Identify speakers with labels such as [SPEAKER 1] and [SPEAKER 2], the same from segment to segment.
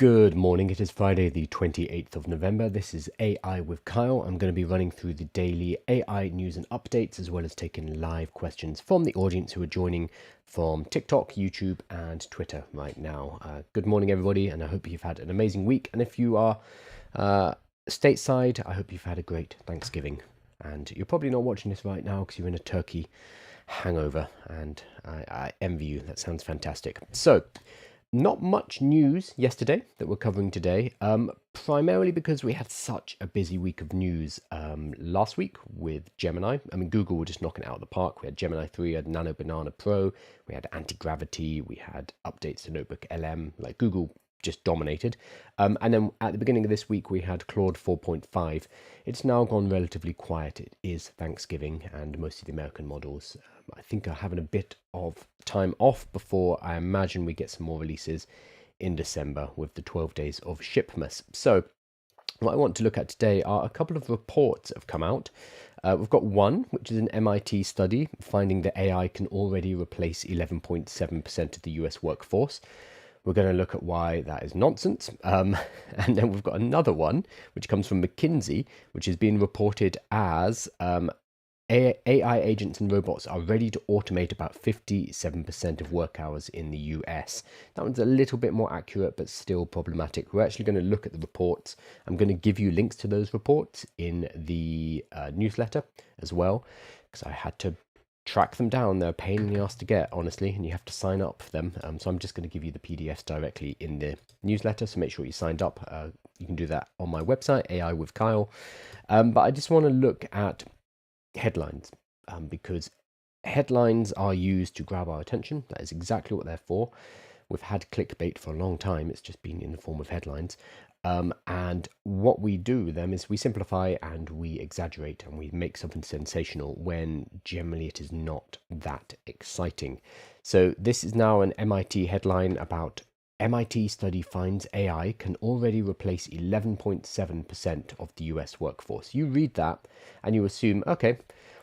[SPEAKER 1] Good morning. It is Friday, the 28th of November. This is AI with Kyle. I'm going to be running through the daily AI news and updates, as well as taking live questions from the audience who are joining from TikTok, YouTube, and Twitter right now. Good morning, everybody, and I hope you've had an amazing week. And if you are stateside, I hope you've had a great Thanksgiving. And you're probably not watching this right now because you're in a turkey hangover, and I envy you. That sounds fantastic. So, not much news yesterday that we're covering today, primarily because we had such a busy week of news last week with Gemini. I mean, Google were just knocking it out of the park. We had Gemini 3, we had Nano Banana Pro, we had anti-gravity, we had updates to Notebook LM. Like, Google just dominated. And then at the beginning of this week, we had Claude 4.5. It's now gone relatively quiet. It is Thanksgiving, and most of the American models, I think, are having a bit of time off before I imagine we get some more releases in December with the 12 days of Shipmas. So what I want to look at today are a couple of reports that have come out. We've got one, which is an MIT study finding that AI can already replace 11.7% of the US workforce. We're going to look at why that is nonsense. And then we've got another one, which comes from McKinsey, which is being reported as AI agents and robots are ready to automate about 57% of work hours in the US. That one's a little bit more accurate, but still problematic. We're actually going to look at the reports. I'm going to give you links to those reports in the newsletter as well, because I had to track them down. They're a pain in the ass to get, honestly, and you have to sign up for them. So I'm just going to give you the PDFs directly in the newsletter, so make sure you signed up. You can do that on my website, AI with Kyle. But I just want to look at headlines, because headlines are used to grab our attention. That is exactly what they're for. We've had clickbait for a long time. It's just been in the form of headlines. And what we do with them is we simplify and we exaggerate and we make something sensational when generally it is not that exciting. So this is now an MIT headline about MIT study finds AI can already replace 11.7% of the US workforce. You read that and you assume, okay,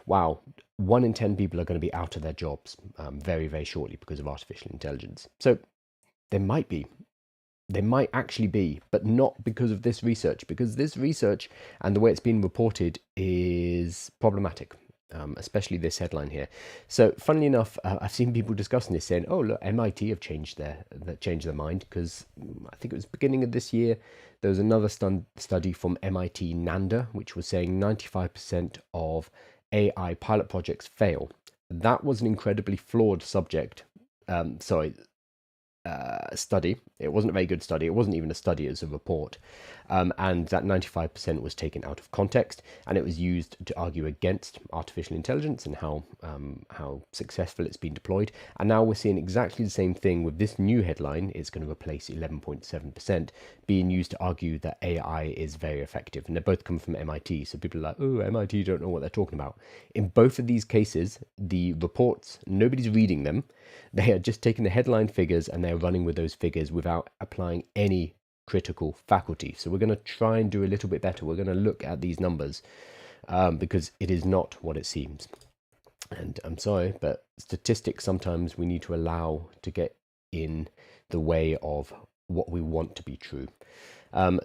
[SPEAKER 1] wow, 1 in 10 people are going to be out of their jobs very, very shortly because of artificial intelligence. So there might be. They might actually be, but not because of this research, because this research and the way it's been reported is problematic, especially this headline here. So funnily enough, I've seen people discussing this saying, oh, look, MIT have changed their mind, because I think it was beginning of this year, there was another study from MIT NANDA, which was saying 95% of AI pilot projects fail. That was an incredibly flawed study. It wasn't a very good study. It wasn't even a study, as a report. And that 95% was taken out of context, and it was used to argue against artificial intelligence and how successful it's been deployed. And now we're seeing exactly the same thing with this new headline. It's going to replace 11.7%, being used to argue that AI is very effective. And they both come from MIT. So people are like, oh, MIT don't know what they're talking about. In both of these cases, the reports, nobody's reading them. They are just taking the headline figures and they're running with those figures without applying any critical faculty. So we're going to try and do a little bit better. We're going to look at these numbers because it is not what it seems. And I'm sorry, but statistics sometimes we need to allow to get in the way of what we want to be true.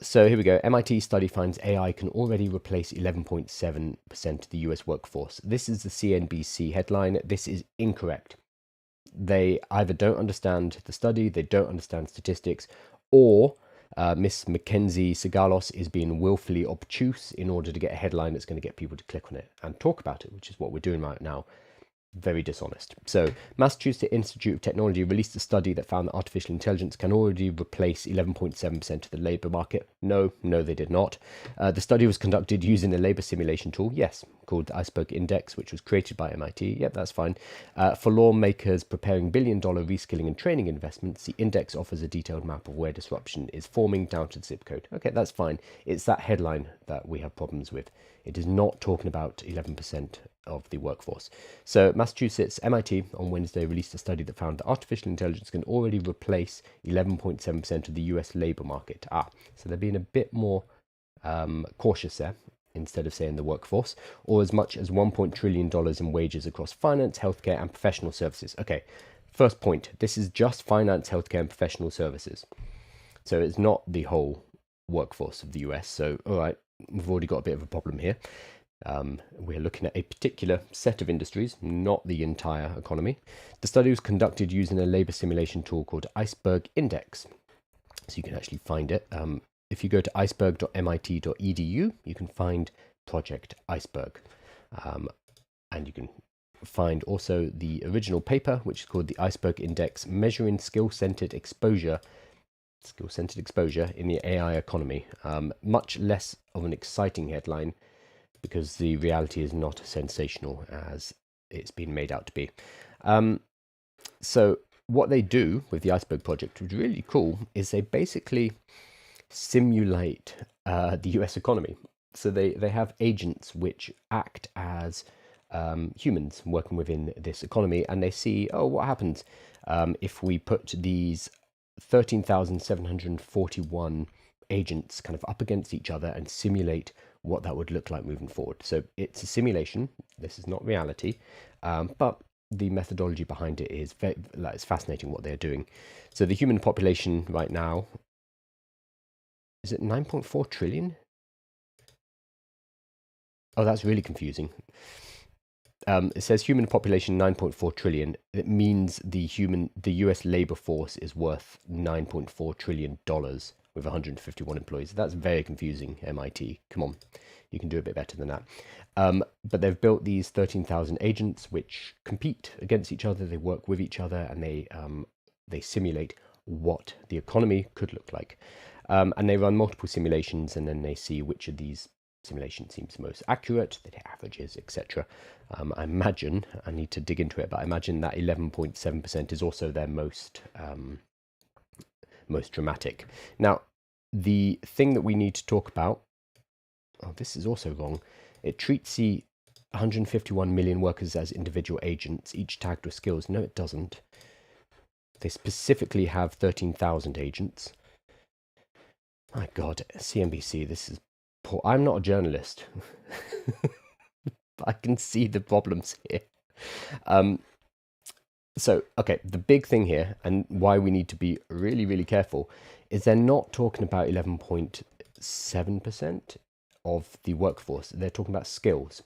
[SPEAKER 1] So here we go. MIT study finds AI can already replace 11.7% of the US workforce. This is the CNBC headline. This is incorrect. They either don't understand the study, they don't understand statistics, or Miss McKenzie Sigalos is being willfully obtuse in order to get a headline that's going to get people to click on it and talk about it, which is what we're doing right now. Very dishonest. So Massachusetts Institute of Technology released a study that found that artificial intelligence can already replace 11.7% of the labor market. No, they did not. The study was conducted using a labor simulation tool, yes, called the Iceberg Index, which was created by MIT. Yep, that's fine. For lawmakers preparing billion-dollar reskilling and training investments, the index offers a detailed map of where disruption is forming down to the zip code. Okay, that's fine. It's that headline that we have problems with. It is not talking about 11% of the workforce. So Massachusetts, MIT on Wednesday released a study that found that artificial intelligence can already replace 11.7% of the US labor market. So they're being a bit more cautious there, instead of saying the workforce, or as much as $1 trillion in wages across finance, healthcare, and professional services. Okay, first point, this is just finance, healthcare, and professional services. So it's not the whole workforce of the US. So, all right, we've already got a bit of a problem here. We're looking at a particular set of industries, not the entire economy. The study was conducted using a labor simulation tool called Iceberg Index. So you can actually find it. If you go to iceberg.mit.edu, you can find Project Iceberg. And you can find also the original paper, which is called the Iceberg Index, Measuring Skill-Centered Exposure in the AI Economy. Much less of an exciting headline, because the reality is not as sensational as it's been made out to be. So what they do with the Iceberg project, which is really cool, is they basically simulate the US economy. So they have agents which act as humans working within this economy, and they see, oh, what happens if we put these 13,741 agents kind of up against each other and simulate what that would look like moving forward. So it's a simulation. This is not reality, but the methodology behind it is very, it's fascinating what they're doing. So the human population right now, is it 9.4 trillion? Oh, that's really confusing. It says human population 9.4 trillion. It means the US labor force is worth $9.4 trillion with 151 employees. That's very confusing, MIT. Come on, you can do a bit better than that. But they've built these 13,000 agents which compete against each other. They work with each other, and they simulate what the economy could look like. And they run multiple simulations, and then they see which of these simulation seems most accurate, the averages, etc. I imagine, I need to dig into it, but I imagine that 11.7% is also their most dramatic. Now, the thing that we need to talk about, oh, this is also wrong. It treats the 151 million workers as individual agents, each tagged with skills. No, it doesn't. They specifically have 13,000 agents. My God, CNBC, this is poor. I'm not a journalist, but I can see the problems here. So, okay, the big thing here, and why we need to be really, really careful, is they're not talking about 11.7% of the workforce. They're talking about skills.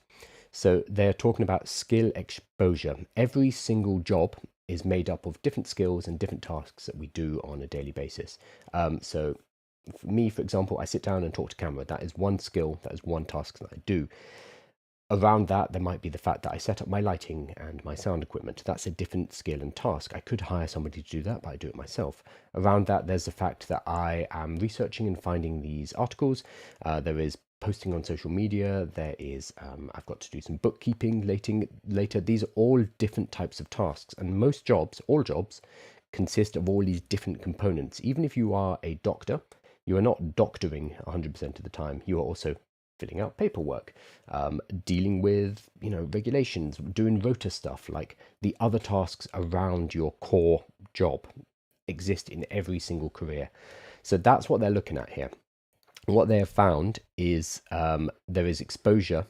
[SPEAKER 1] So they're talking about skill exposure. Every single job is made up of different skills and different tasks that we do on a daily basis. So for me, for example, I sit down and talk to camera. That is one skill, that is one task that I do. Around that, there might be the fact that I set up my lighting and my sound equipment. That's a different skill and task. I could hire somebody to do that, but I do it myself. Around that, there's the fact that I am researching and finding these articles. There is posting on social media. There is, I've got to do some bookkeeping later. These are all different types of tasks. And most jobs, all jobs, consist of all these different components. Even if you are a doctor, you are not doctoring 100% of the time. You are also filling out paperwork, dealing with, regulations, doing rota stuff. Like the other tasks around your core job exist in every single career. So that's what they're looking at here. What they have found is there is exposure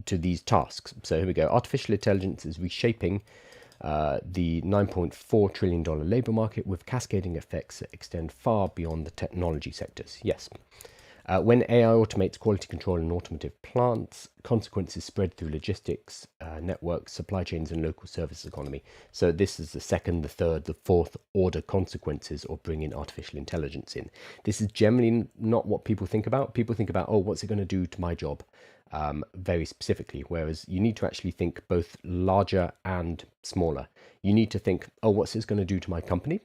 [SPEAKER 1] to these tasks. So here we go. Artificial intelligence is reshaping the $9.4 trillion labor market with cascading effects that extend far beyond the technology sectors. Yes. When AI automates quality control in automotive plants, consequences spread through logistics, networks, supply chains, and local service economy. So this is the second, the third, the fourth order consequences of bringing artificial intelligence in. This is generally not what people think about. People think about, oh, what's it going to do to my job? Very specifically, whereas you need to actually think both larger and smaller. You need to think, oh, what's this going to do to my company?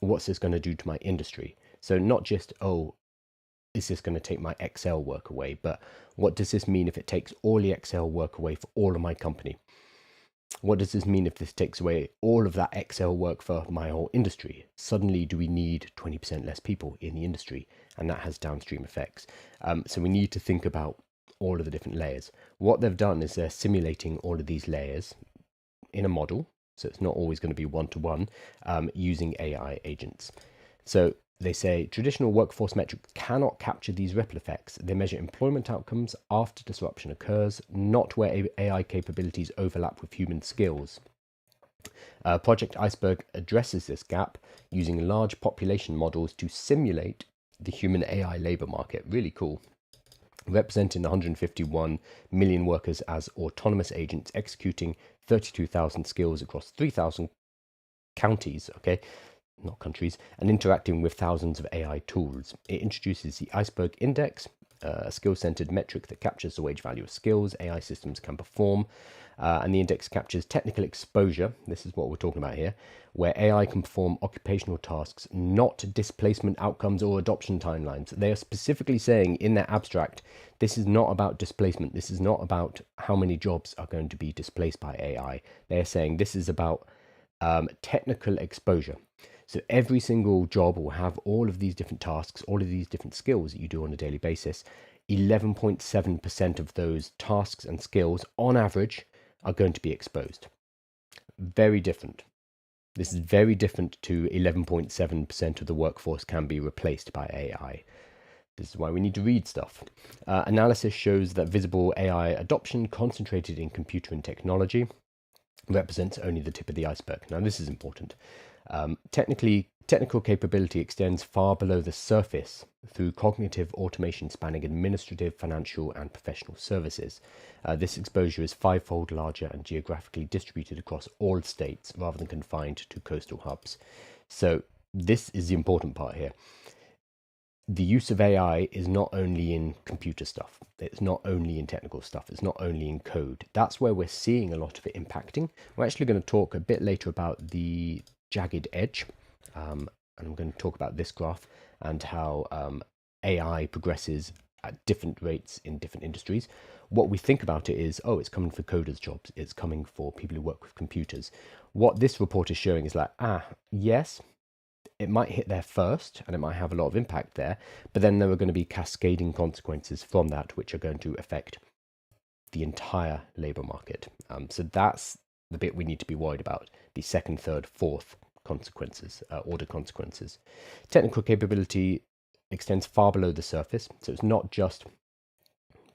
[SPEAKER 1] What's this going to do to my industry? So not just, oh, is this going to take my Excel work away? But what does this mean if it takes all the Excel work away for all of my company? What does this mean if this takes away all of that Excel work for my whole industry? Suddenly, do we need 20% less people in the industry? And that has downstream effects. So we need to think about all of the different layers. What they've done is they're simulating all of these layers in a model. So it's not always going to be one-to-one, using AI agents. So they say traditional workforce metrics cannot capture these ripple effects. They measure employment outcomes after disruption occurs, not where AI capabilities overlap with human skills. Project Iceberg addresses this gap using large population models to simulate the human AI labor market. Really cool. Representing 151 million workers as autonomous agents executing 32,000 skills across 3,000 counties, okay, not countries, and interacting with thousands of AI tools. It introduces the Iceberg Index, a skill-centered metric that captures the wage value of skills AI systems can perform. And the index captures technical exposure. This is what we're talking about here, where AI can perform occupational tasks, not displacement outcomes or adoption timelines. They are specifically saying in their abstract, this is not about displacement. This is not about how many jobs are going to be displaced by AI. They're saying this is about technical exposure. So every single job will have all of these different tasks, all of these different skills that you do on a daily basis. 11.7% of those tasks and skills on average are going to be exposed. Very different. This is very different to 11.7% of the workforce can be replaced by AI. This is why we need to read stuff. Analysis shows that visible AI adoption concentrated in computer and technology represents only the tip of the iceberg. Now, this is important. Technical capability extends far below the surface through cognitive automation spanning administrative, financial, and professional services. This exposure is fivefold larger and geographically distributed across all states rather than confined to coastal hubs. So this is the important part here. The use of AI is not only in computer stuff, it's not only in technical stuff, it's not only in code. That's where we're seeing a lot of it impacting. We're actually going to talk a bit later about the jagged edge, and I'm going to talk about this graph and how AI progresses at different rates in different industries. What we think about it is, oh, it's coming for coders' jobs, it's coming for people who work with computers. What this report is showing is like, yes, it might hit there first and it might have a lot of impact there, but then there are going to be cascading consequences from that which are going to affect the entire labor market. So that's the bit we need to be worried about, the second, third, fourth consequences, order consequences. Technical capability extends far below the surface, so it's not just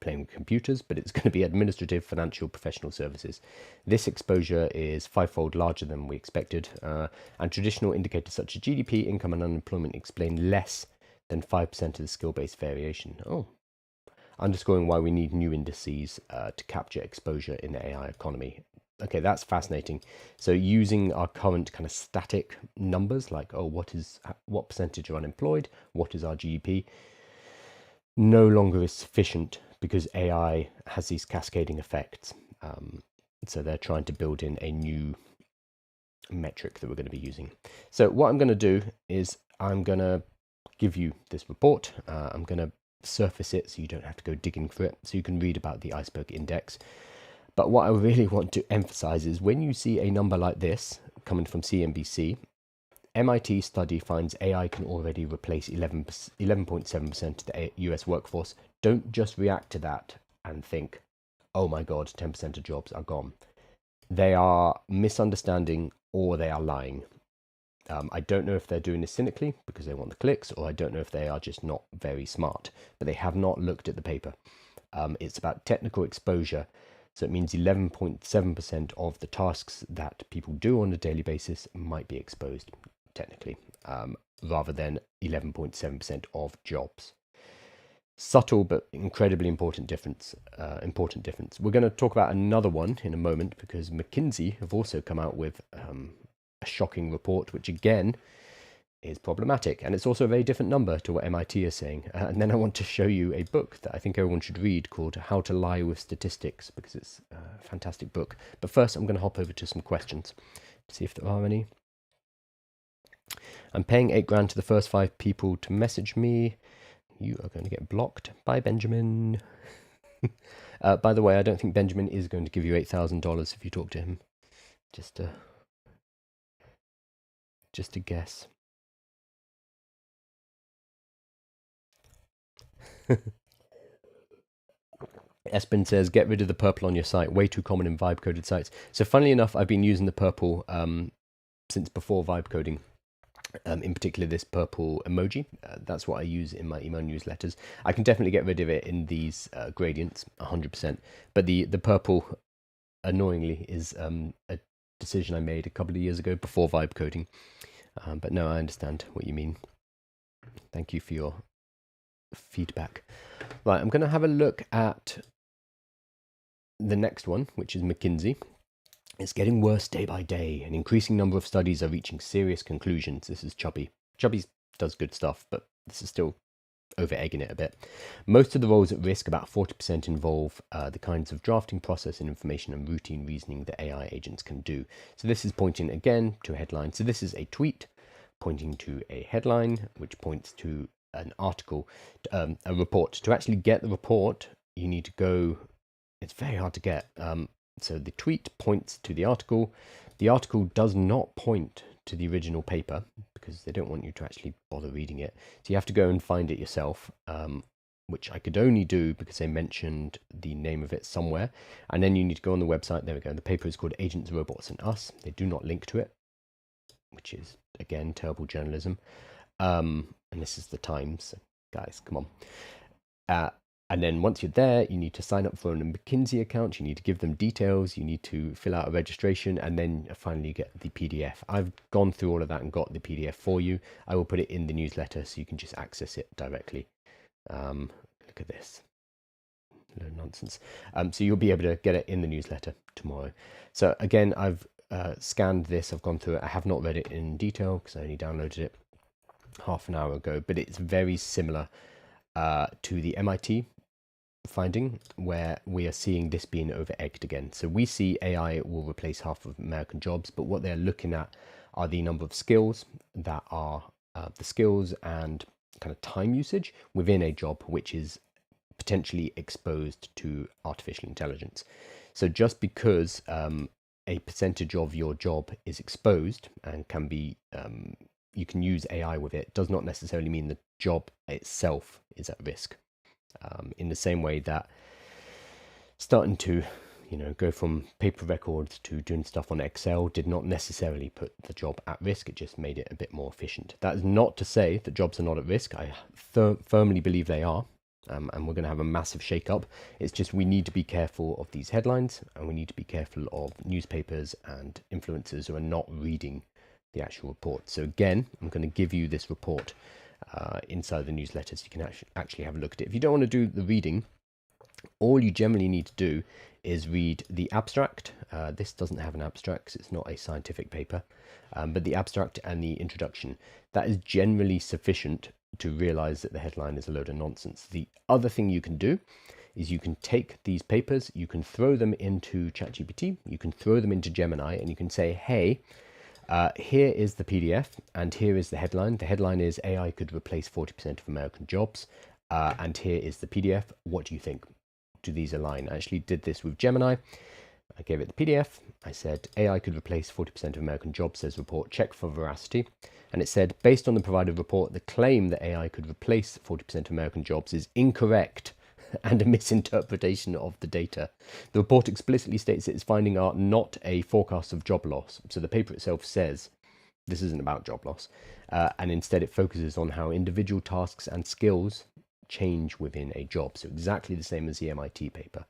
[SPEAKER 1] playing with computers, but it's going to be administrative, financial, professional services. This exposure is fivefold larger than we expected, and traditional indicators such as GDP, income, and unemployment explain less than 5% of the skill-based variation. Underscoring why we need new indices to capture exposure in the AI economy. Okay, that's fascinating. So using our current kind of static numbers, like, what percentage are unemployed, what is our GDP, no longer is sufficient because AI has these cascading effects. So they're trying to build in a new metric that we're going to be using. So what I'm going to do is I'm going to give you this report. I'm going to surface it so you don't have to go digging for it, so you can read about the iceberg index. But what I really want to emphasize is when you see a number like this coming from CNBC, MIT study finds AI can already replace 11.7% of the US workforce. Don't just react to that and think, oh my God, 10% of jobs are gone. They are misunderstanding or they are lying. I don't know if they're doing this cynically because they want the clicks, or I don't know if they are just not very smart, but they have not looked at the paper. It's about technical exposure. So it means 11.7% of the tasks that people do on a daily basis might be exposed technically, rather than 11.7% of jobs. Subtle but incredibly important difference. We're going to talk about another one in a moment because McKinsey have also come out with a shocking report, which again is problematic, and it's also a very different number to what MIT is saying. And then I want to show you a book that I think everyone should read called How to Lie with Statistics, because it's a fantastic book. But first I'm going to hop over to some questions to see if there are any. I'm paying $8,000 to the first 5 people to message me. You are going to get blocked. Bye, Benjamin. By the way, I don't think Benjamin is going to give you $8,000 if you talk to him. Just a guess. Espen says, get rid of the purple on your site. Way too common in vibe coded sites. So funnily enough, I've been using the purple since before vibe coding. In particular, this purple emoji. That's what I use in my email newsletters. I can definitely get rid of it in these gradients, 100%. But the purple, annoyingly, is a decision I made a couple of years ago before vibe coding. But no, I understand what you mean. Thank you for your feedback. Right, I'm going to have a look at the next one, which is McKinsey. It's getting worse day by day. An increasing number of studies are reaching serious conclusions. This is Chubby. Chubby does good stuff, but this is still over-egging it a bit. Most of the roles at risk, about 40%, involve the kinds of drafting, processing information, and routine reasoning that AI agents can do. So this is pointing again to a headline. So this is a tweet pointing to a headline, which points to an article, a report. To actually get the report, you need to go. It's very hard to get. So the tweet points to the article. The article does not point to the original paper because they don't want you to actually bother reading it. So you have to go and find it yourself, which I could only do because they mentioned the name of it somewhere. And then you need to go on the website. There we go. The paper is called Agents, Robots, and Us. They do not link to it, which is, again, terrible journalism. And this is the Times. Guys, come on. And then once you're there, you need to sign up for a McKinsey account. You need to give them details. You need to fill out a registration, and then finally you get the PDF. I've gone through all of that and got the PDF for you. I will put it in the newsletter so you can just access it directly. Look at this. No nonsense. So you'll be able to get it in the newsletter tomorrow. So again, I've scanned this. I've gone through it. I have not read it in detail because I only downloaded it half an hour ago, but it's very similar to the MIT finding, where we are seeing this being over-egged again. So we see AI will replace half of American jobs, but what they're looking at are the number of skills that are the skills and kind of time usage within a job, which is potentially exposed to artificial intelligence. So just because a percentage of your job is exposed and can be, you can use AI with it, does not necessarily mean the job itself is at risk. In the same way that starting to, go from paper records to doing stuff on Excel did not necessarily put the job at risk. It just made it a bit more efficient. That is not to say that jobs are not at risk. I firmly believe they are. And we're going to have a massive shake-up. It's just we need to be careful of these headlines, and we need to be careful of newspapers and influencers who are not reading the actual report. So again, I'm going to give you this report inside the newsletter so you can actually have a look at it. If you don't want to do the reading, all you generally need to do is read the abstract. This doesn't have an abstract because it's not a scientific paper, but the abstract and the introduction, that is generally sufficient to realize that the headline is a load of nonsense. The other thing you can do is you can take these papers, you can throw them into ChatGPT, you can throw them into Gemini, and you can say, hey, here is the PDF, and here is the headline. The headline is AI could replace 40% of American jobs, and here is the PDF. What do you think? Do these align? I actually did this with Gemini. I gave it the PDF. I said, AI could replace 40% of American jobs, says report, check for veracity. And it said, based on the provided report, the claim that AI could replace 40% of American jobs is incorrect and a misinterpretation of the data. The report explicitly states that its findings are not a forecast of job loss. So the paper itself says this isn't about job loss. And instead it focuses on how individual tasks and skills change within a job. So exactly the same as the MIT paper.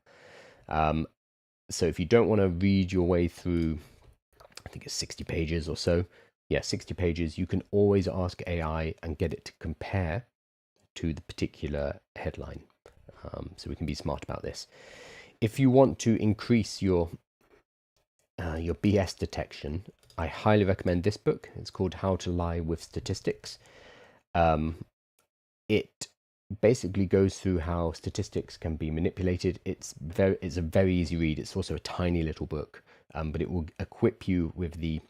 [SPEAKER 1] So if you don't want to read your way through, I think it's 60 pages or so. Yeah, 60 pages. You can always ask AI and get it to compare to the particular headline. So we can be smart about this. If you want to increase your BS detection, I highly recommend this book. It's called How to Lie with Statistics. It basically goes through how statistics can be manipulated. It's a very easy read. It's also a tiny little book, but it will equip you with the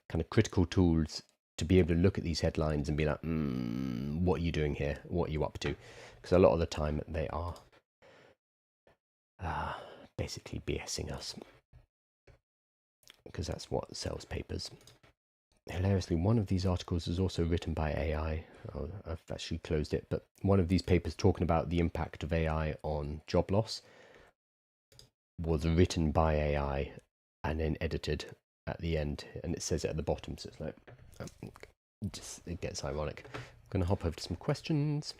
[SPEAKER 1] kind of critical tools to be able to look at these headlines and be like, what are you doing here? What are you up to? Because a lot of the time they are basically BSing us, because that's what sells papers. Hilariously, one of these articles is also written by AI. Oh, I've actually closed it, but one of these papers talking about the impact of AI on job loss was written by AI and then edited at the end, and it says it at the bottom, so it's like, it gets ironic. I'm going to hop over to some questions.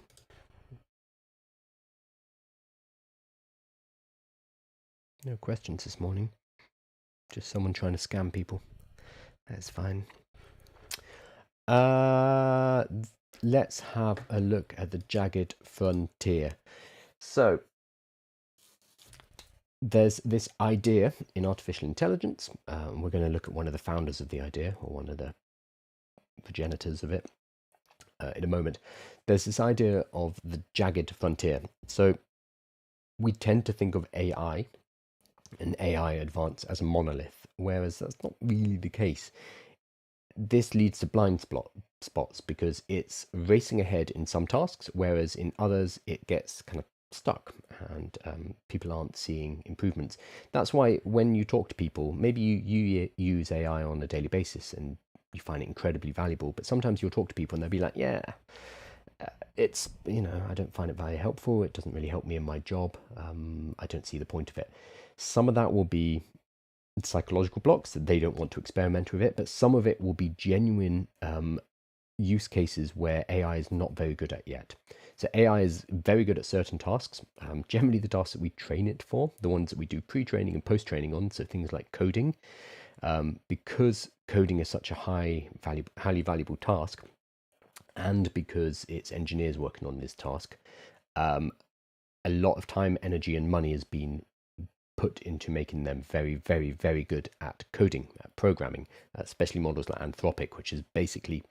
[SPEAKER 1] No questions this morning. Just someone trying to scam people. That's fine. Let's have a look at the jagged frontier. So there's this idea in artificial intelligence. We're going to look at one of the founders of the idea, or one of the progenitors of it, in a moment. There's this idea of the jagged frontier. So we tend to think of AI and AI advance as a monolith, whereas that's not really the case. This leads to blind spots because it's racing ahead in some tasks, whereas in others it gets kind of stuck, and people aren't seeing improvements. That's why when you talk to people, maybe you use AI on a daily basis and you find it incredibly valuable, but sometimes you'll talk to people and they'll be like, yeah, it's, I don't find it very helpful. It doesn't really help me in my job. I don't see the point of it. Some of that will be psychological blocks that they don't want to experiment with it, but some of it will be genuine use cases where AI is not very good at yet. So AI is very good at certain tasks, generally the tasks that we train it for, the ones that we do pre-training and post-training on, so things like coding. Because coding is such a highly valuable task, and because it's engineers working on this task, a lot of time, energy, and money has been put into making them very, very, very good at coding, at programming, especially models like Anthropic, which is basically,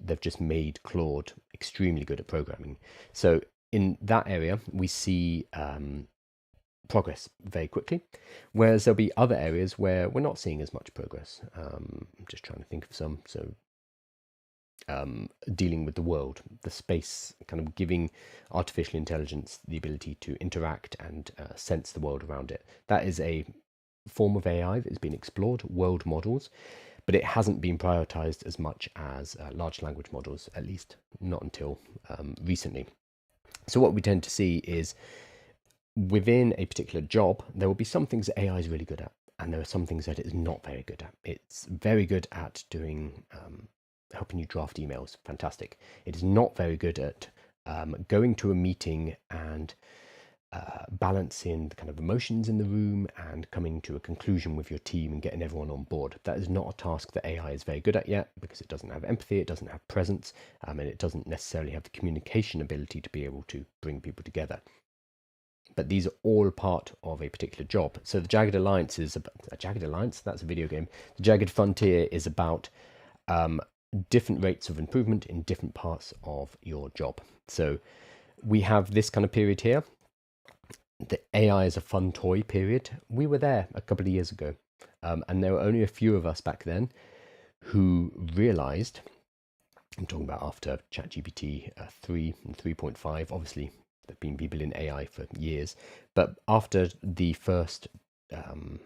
[SPEAKER 1] they've just made Claude extremely good at programming. So in that area, we see progress very quickly, whereas there'll be other areas where we're not seeing as much progress. I'm just trying to think of some. So dealing with the world, the space, kind of giving artificial intelligence the ability to interact and sense the world around it. That is a form of AI that has been explored, world models, but it hasn't been prioritized as much as large language models, at least not until recently. So what we tend to see is within a particular job, there will be some things that AI is really good at, and there are some things that it is not very good at. It's very good at doing helping you draft emails, fantastic. It is not very good at going to a meeting and balancing the kind of emotions in the room and coming to a conclusion with your team and getting everyone on board. That is not a task that AI is very good at yet, because it doesn't have empathy, it doesn't have presence, and it doesn't necessarily have the communication ability to be able to bring people together. But these are all part of a particular job. So the Jagged Alliance is a Jagged Alliance. That's a video game. The Jagged Frontier is about different rates of improvement in different parts of your job. So we have this kind of period here. The AI is a fun toy period. We were there a couple of years ago, and there were only a few of us back then who realized, I'm talking about after ChatGPT 3 and 3.5, obviously there have been people in AI for years, but after the first kind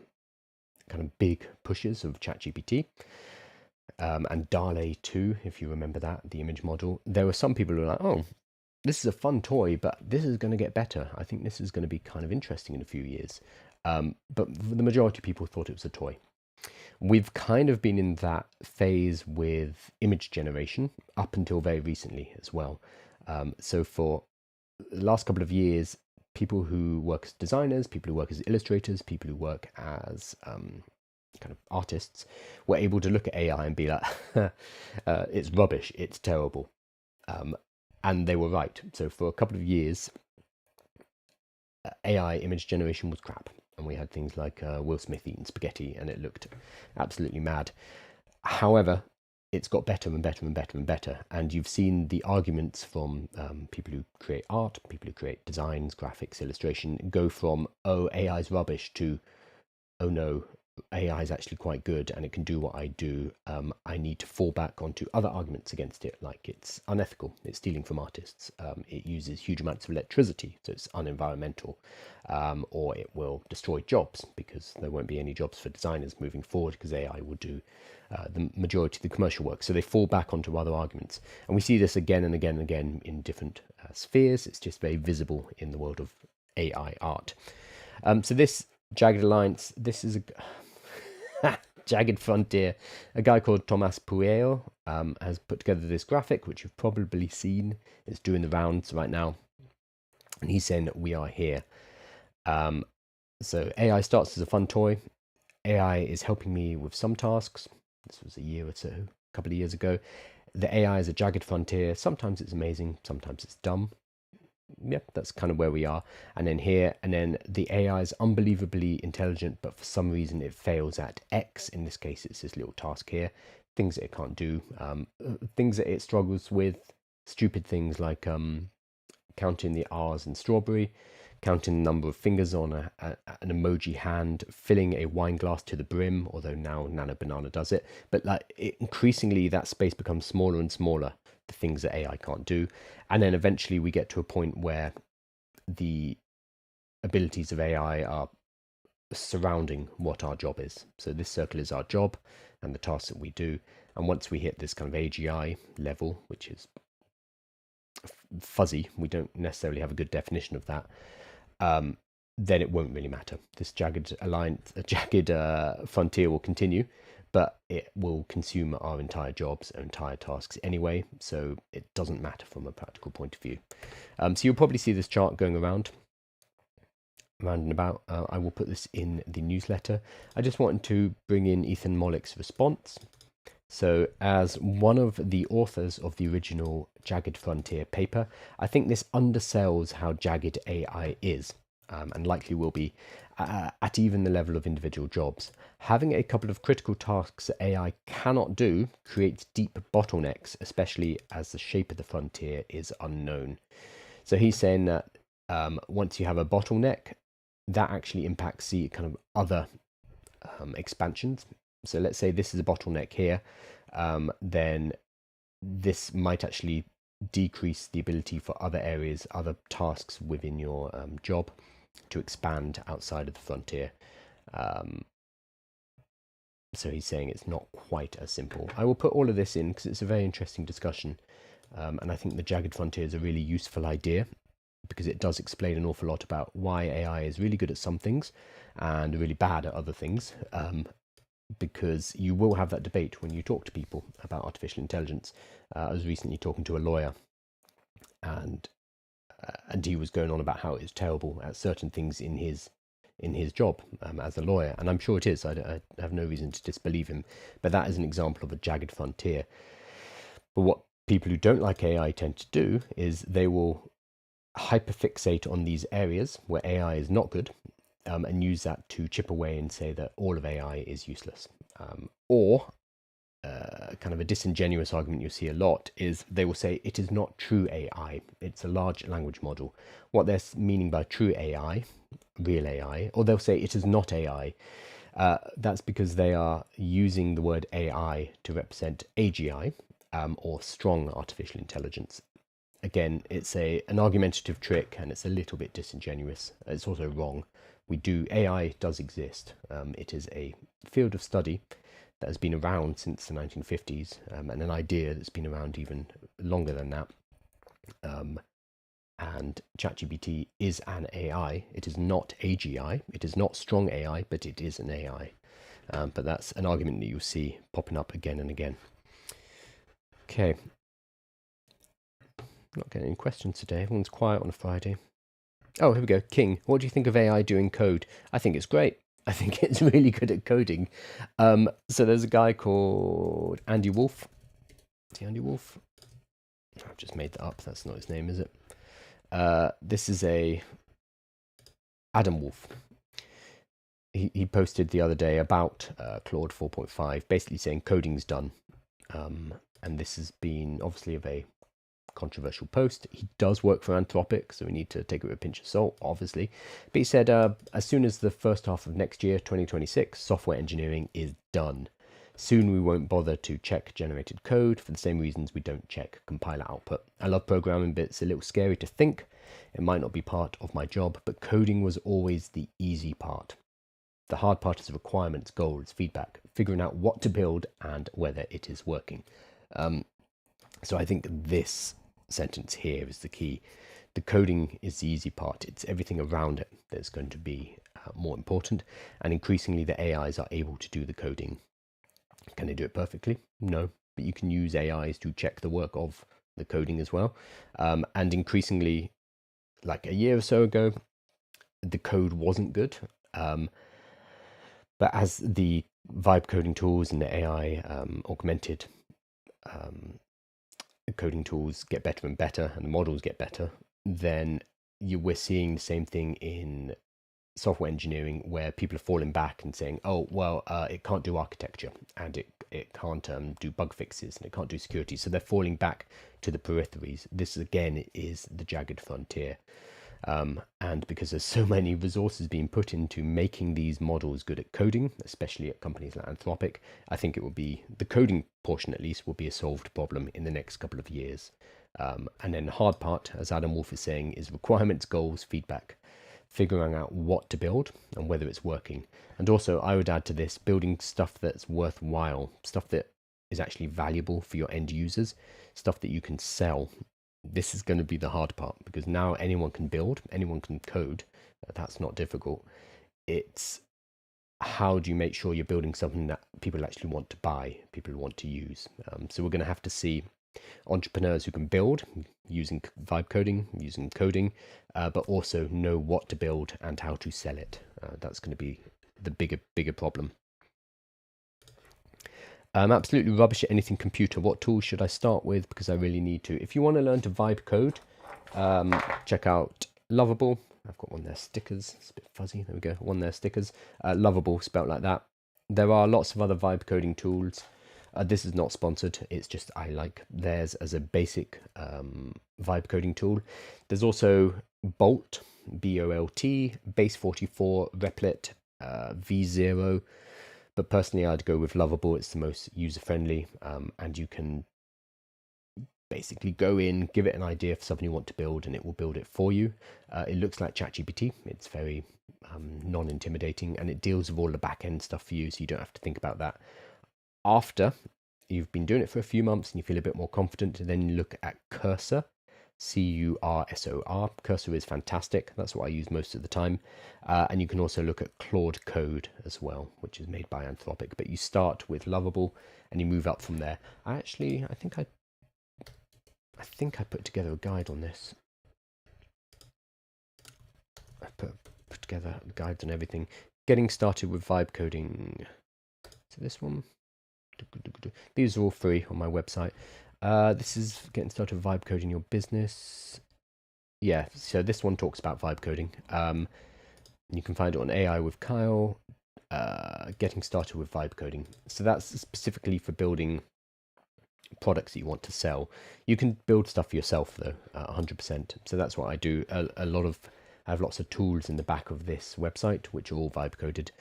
[SPEAKER 1] of big pushes of ChatGPT, and DALL-E 2, if you remember that, the image model, there were some people who were like, oh, this is a fun toy, but this is going to get better. I think this is going to be kind of interesting in a few years. But the majority of people thought it was a toy. We've kind of been in that phase with image generation up until very recently as well. So for the last couple of years, people who work as designers, people who work as illustrators, people who work as kind of artists were able to look at AI and be like, it's rubbish, it's terrible. And they were right. So for a couple of years, AI image generation was crap. And we had things like Will Smith eating spaghetti, and it looked absolutely mad. However, it's got better and better and better and better. And you've seen the arguments from people who create art, people who create designs, graphics, illustration, go from, oh, AI is rubbish, to, oh no, AI is actually quite good and it can do what I do. I need to fall back onto other arguments against it, like it's unethical, it's stealing from artists, it uses huge amounts of electricity, so it's unenvironmental, or it will destroy jobs because there won't be any jobs for designers moving forward because AI will do the majority of the commercial work. So they fall back onto other arguments. And we see this again and again and again in different spheres. It's just very visible in the world of AI art. So this Jagged Alliance, this is a Jagged Frontier. A guy called Thomas Pueo has put together this graphic, which you've probably seen. It's doing the rounds right now. And he's saying that we are here. So AI starts as a fun toy. AI is helping me with some tasks. This was a year or so, a couple of years ago. The AI is a jagged frontier. Sometimes it's amazing, sometimes it's dumb. Yep, that's kind of where we are. And then here, and then the AI is unbelievably intelligent, but for some reason it fails at X. In this case, it's this little task here. Things that it can't do, things that it struggles with, stupid things like counting the R's in strawberry, counting the number of fingers on an emoji hand, filling a wine glass to the brim, although now Nano Banana does it. But increasingly that space becomes smaller and smaller, the things that AI can't do. And then eventually we get to a point where the abilities of AI are surrounding what our job is. So this circle is our job and the tasks that we do. And once we hit this kind of AGI level, which is fuzzy, we don't necessarily have a good definition of that, then it won't really matter. This jagged frontier will continue, but it will consume our entire jobs, our entire tasks anyway, so it doesn't matter from a practical point of view. So you'll probably see this chart going around and about. I will put this in the newsletter. I just wanted to bring in Ethan Mollick's response. So as one of the authors of the original Jagged Frontier paper, I think this undersells how jagged AI is, and likely will be, at even the level of individual jobs. Having a couple of critical tasks that AI cannot do creates deep bottlenecks, especially as the shape of the frontier is unknown. So he's saying that once you have a bottleneck, that actually impacts the kind of other expansions. So let's say this is a bottleneck here, then this might actually decrease the ability for other areas, other tasks within your job to expand outside of the frontier. So he's saying it's not quite as simple. I will put all of this in because it's a very interesting discussion. And I think the Jagged Frontier is a really useful idea because it does explain an awful lot about why AI is really good at some things and really bad at other things. Because you will have that debate when you talk to people about artificial intelligence. I was recently talking to a lawyer, and he was going on about how it's terrible at certain things in his job as a lawyer, and I'm sure it is. I have no reason to disbelieve him, but that is an example of a jagged frontier. But what people who don't like AI tend to do is they will hyperfixate on these areas where AI is not good, and use that to chip away and say that all of AI is useless. Or kind of a disingenuous argument you see a lot is they will say it is not true AI, it's a large language model. What they're meaning by true AI, real AI, or they'll say it is not AI, that's because they are using the word AI to represent AGI, or strong artificial intelligence. Again, it's an argumentative trick and it's a little bit disingenuous. It's also wrong. AI does exist. It is a field of study that has been around since the 1950s, and an idea that's been around even longer than that. And ChatGPT is an AI. It is not AGI. It is not strong AI, but it is an AI. But that's an argument that you'll see popping up again and again. Okay. Not getting any questions today. Everyone's quiet on a Friday. Oh, here we go. King, what do you think of AI doing code? I think it's great. I think it's really good at coding. So there's a guy called Andy Wolf. Is he Andy Wolf? I've just made that up. That's not his name, is it? This is Adam Wolf. He posted the other day about Claude 4.5, basically saying coding's done. And this has been obviously a very controversial post. He does work for Anthropic, so we need to take it with a pinch of salt, obviously. But he said, as soon as the first half of next year, 2026, software engineering is done. Soon we won't bother to check generated code for the same reasons we don't check compiler output. I love programming, but it's a little scary to think it might not be part of my job, but coding was always the easy part. The hard part is requirements, goals, feedback, figuring out what to build and whether it is working. So I think this sentence here is the key. The coding is the easy part. It's everything around it that's going to be more important. And increasingly the AIs are able to do the coding. Can they do it perfectly? No, but you can use AIs to check the work of the coding as well. And increasingly, like a year or so ago, the code wasn't good. But as the vibe coding tools and the AI augmented coding tools get better and better, and the models get better, then we're seeing the same thing in software engineering, where people are falling back and saying, oh, well, it can't do architecture, and it can't do bug fixes, and it can't do security. So they're falling back to the peripheries. This, again, is the jagged frontier. And because there's so many resources being put into making these models good at coding, especially at companies like Anthropic, I think it will be, the coding portion at least, will be a solved problem in the next couple of years. And then the hard part, as Adam Wolf is saying, is requirements, goals, feedback, figuring out what to build and whether it's working. And also, I would add to this, building stuff that's worthwhile, stuff that is actually valuable for your end users, stuff that you can sell. This is going to be the hard part, because now anyone can build, anyone can code. That's not difficult. It's how do you make sure you're building something that people actually want to buy, people want to use. So we're going to have to see entrepreneurs who can build using vibe coding, using coding, but also know what to build and how to sell it. That's going to be the bigger problem. I'm absolutely rubbish at anything computer. What tools should I start with? Because I really need to. If you want to learn to vibe code, check out Lovable. I've got one there, stickers. It's a bit fuzzy. There we go. One there, stickers. Lovable, spelt like that. There are lots of other vibe coding tools. This is not sponsored. It's just I like theirs as a basic vibe coding tool. There's also Bolt, B-O-L-T, Base44, Replit, V0. But personally, I'd go with Lovable. It's the most user-friendly, and you can basically go in, give it an idea for something you want to build, and it will build it for you. It looks like ChatGPT. It's very non-intimidating, and it deals with all the back-end stuff for you, so you don't have to think about that. After you've been doing it for a few months and you feel a bit more confident, then you look at Cursor, C-U-R-S-O-R. Cursor is fantastic. That's what I use most of the time. And you can also look at Claude Code as well, which is made by Anthropic. But you start with Lovable and you move up from there. I think I put together a guide on this. I put together guides on everything. Getting started with vibe coding. So this one. These are all free on my website. This is getting started with vibe coding your business. Yeah, so this one talks about vibe coding. You can find it on AI with Kyle. Getting started with vibe coding. So that's specifically for building products that you want to sell. You can build stuff for yourself though, 100%. So that's what I do. I have lots of tools in the back of this website, which are all vibe coded.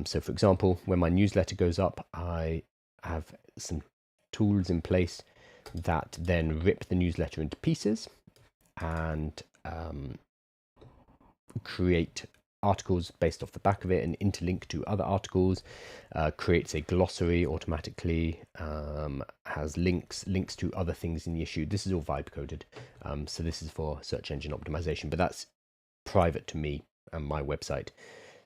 [SPEAKER 1] So for example, when my newsletter goes up, I have some tools in place that then rip the newsletter into pieces and create articles based off the back of it and interlink to other articles, creates a glossary automatically, has links to other things in the issue. This is all vibe coded. So this is for search engine optimization, but that's private to me and my website.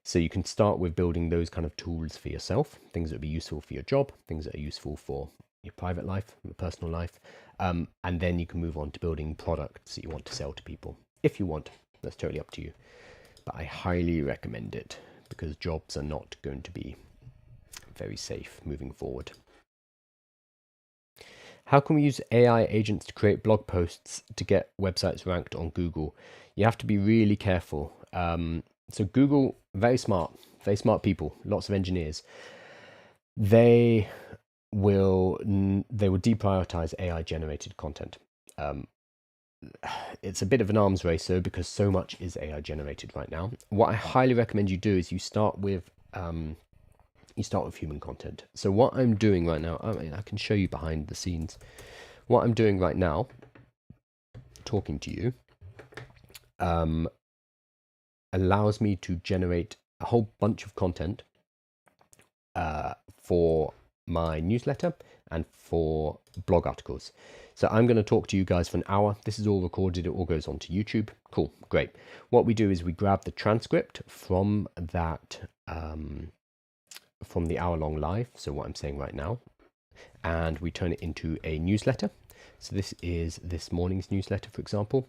[SPEAKER 1] So you can start with building those kind of tools for yourself, things that would be useful for your job, things that are useful for your private life, your personal life, and then you can move on to building products that you want to sell to people. If you want, that's totally up to you. But I highly recommend it because jobs are not going to be very safe moving forward. How can we use AI agents to create blog posts to get websites ranked on Google? You have to be really careful. So Google, very smart people, lots of engineers. They will deprioritize AI generated content. It's a bit of an arms race though, because so much is AI generated right now. What I highly recommend you do is you start with human content. So what I'm doing right now, I can show you behind the scenes. What I'm doing right now, talking to you, allows me to generate a whole bunch of content for my newsletter and for blog articles. So I'm going to talk to you guys for an hour. This is all recorded. It all goes onto YouTube. Cool. Great. What we do is we grab the transcript from that, from the hour-long live. So what I'm saying right now, and we turn it into a newsletter. So this is this morning's newsletter, for example.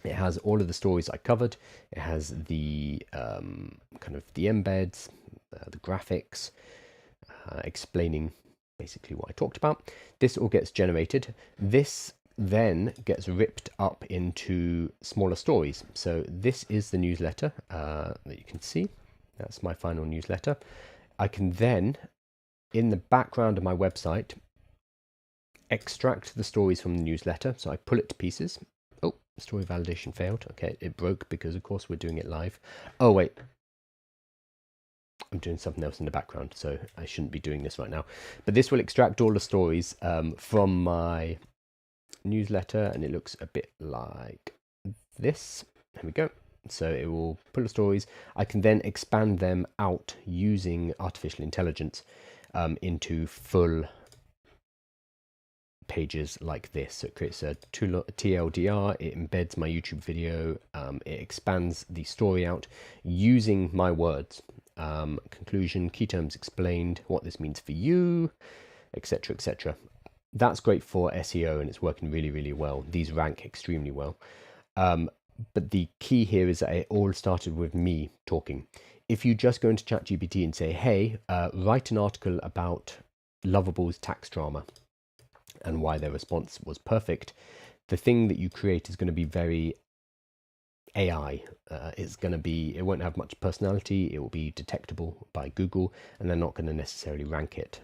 [SPEAKER 1] It has all of the stories I covered. It has the kind of the embeds, the graphics, explaining basically what I talked about. This all gets generated. This then gets ripped up into smaller stories. So this is the newsletter that you can see. That's my final newsletter. I can then, in the background of my website, extract the stories from the newsletter. So I pull it to pieces. Oh, story validation failed. Okay, it broke because, of course, we're doing it live. Oh, wait. I'm doing something else in the background, so I shouldn't be doing this right now. But this will extract all the stories from my newsletter, and it looks a bit like this. There we go. So it will pull the stories. I can then expand them out using artificial intelligence into full pages like this. So it creates a TLDR, it embeds my YouTube video, it expands the story out using my words. Conclusion, key terms explained, what this means for you, etc., etc. That's great for SEO, and it's working really, really well. These rank extremely well. But the key here is that it all started with me talking. If you just go into ChatGPT and say, hey, write an article about Lovable's tax drama and why their response was perfect, the thing that you create is going to be very AI. It won't have much personality. It will be detectable by Google, and they're not going to necessarily rank it.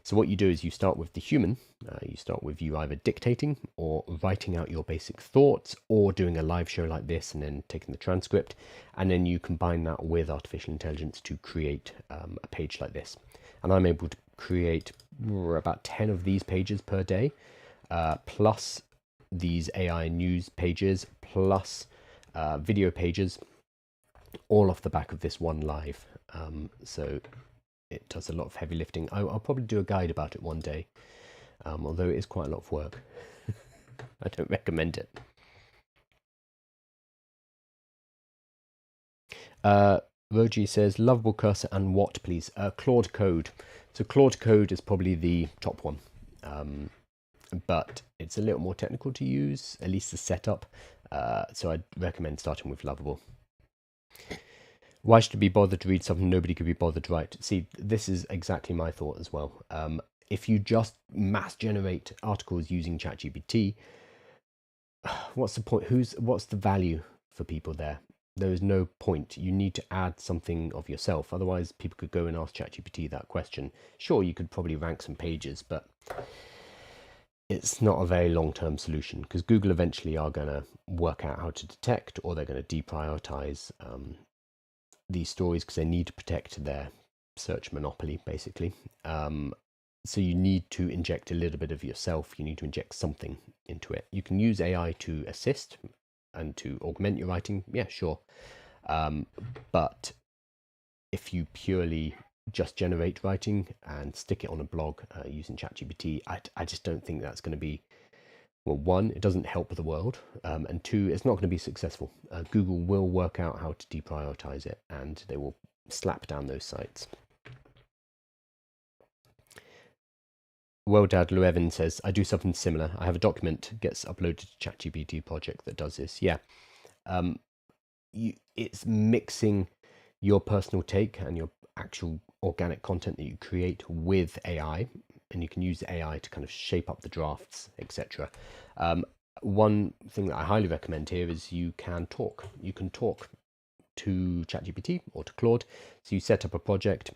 [SPEAKER 1] So what you do is you start with the human. You start with you either dictating or writing out your basic thoughts, or doing a live show like this and then taking the transcript, and then you combine that with artificial intelligence to create a page like this. And I'm able to create about 10 of these pages per day, plus these AI news pages, plus video pages, all off the back of this one live. So it does a lot of heavy lifting. I'll probably do a guide about it one day, although it is quite a lot of work. I don't recommend it. Roji says, lovable cursor and what, please? Claude Code. So Claude Code is probably the top one, but it's a little more technical to use, at least the setup. So I'd recommend starting with Lovable. Why should be bothered to read something nobody could be bothered to write? See, this is exactly my thought as well. If you just mass generate articles using ChatGPT, what's the point? What's the value for people there? There is no point. You need to add something of yourself. Otherwise, people could go and ask ChatGPT that question. Sure, you could probably rank some pages, but it's not a very long-term solution, because Google eventually are going to work out how to detect, or they're going to deprioritize these stories because they need to protect their search monopoly, basically. So you need to inject a little bit of yourself. You need to inject something into it. You can use AI to assist and to augment your writing. Yeah, sure. But if you purely just generate writing and stick it on a blog using ChatGPT, I just don't think that's going to be, well, one, it doesn't help the world, and two, it's not going to be successful. Google will work out how to deprioritize it, and they will slap down those sites. Well, Dad Llewellyn says, I do something similar. I have a document, gets uploaded to ChatGPT project that does this. Yeah. It's mixing your personal take and your actual organic content that you create with AI, and you can use AI to kind of shape up the drafts, etc. One thing that I highly recommend here is you can talk. You can talk to ChatGPT or to Claude. So you set up a project,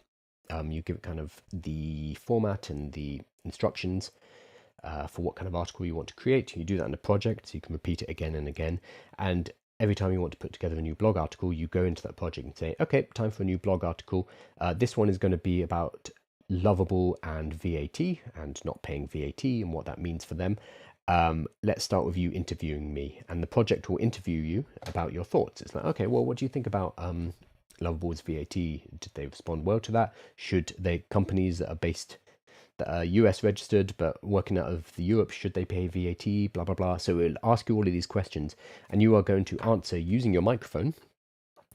[SPEAKER 1] you give it kind of the format and the instructions for what kind of article you want to create. You do that in the project, so you can repeat it again and again. And every time you want to put together a new blog article, you go into that project and say, okay, time for a new blog article. This one is going to be about Lovable and VAT and not paying VAT and what that means for them. Let's start with you interviewing me, and the project will interview you about your thoughts. It's like, okay, well, what do you think about Lovable's VAT? Did they respond well to that? Should they, companies that are based, that are US registered but working out of Europe, should they pay VAT? Blah, blah, blah. So it'll ask you all of these questions, and you are going to answer using your microphone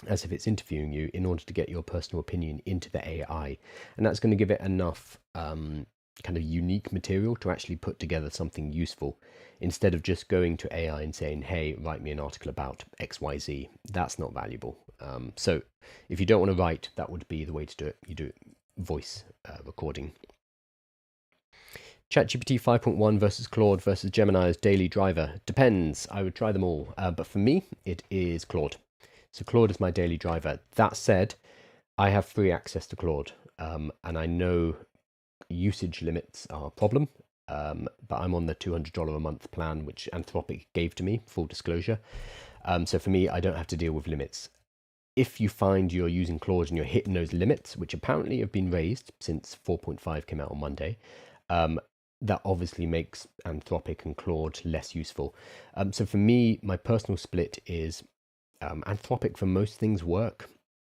[SPEAKER 1] as if it's interviewing you in order to get your personal opinion into the AI. And that's going to give it enough kind of unique material to actually put together something useful instead of just going to AI and saying, hey, write me an article about XYZ. That's not valuable. So if you don't want to write, that would be the way to do it. You do voice recording. ChatGPT 5.1 versus Claude versus Gemini's daily driver. Depends. I would try them all. But for me, it is Claude. So Claude is my daily driver. That said, I have free access to Claude. And I know usage limits are a problem. But I'm on the $200 a month plan, which Anthropic gave to me, full disclosure. So for me, I don't have to deal with limits. If you find you're using Claude and you're hitting those limits, which apparently have been raised since 4.5 came out on Monday, that obviously makes Anthropic and Claude less useful. So for me, my personal split is Anthropic for most things work.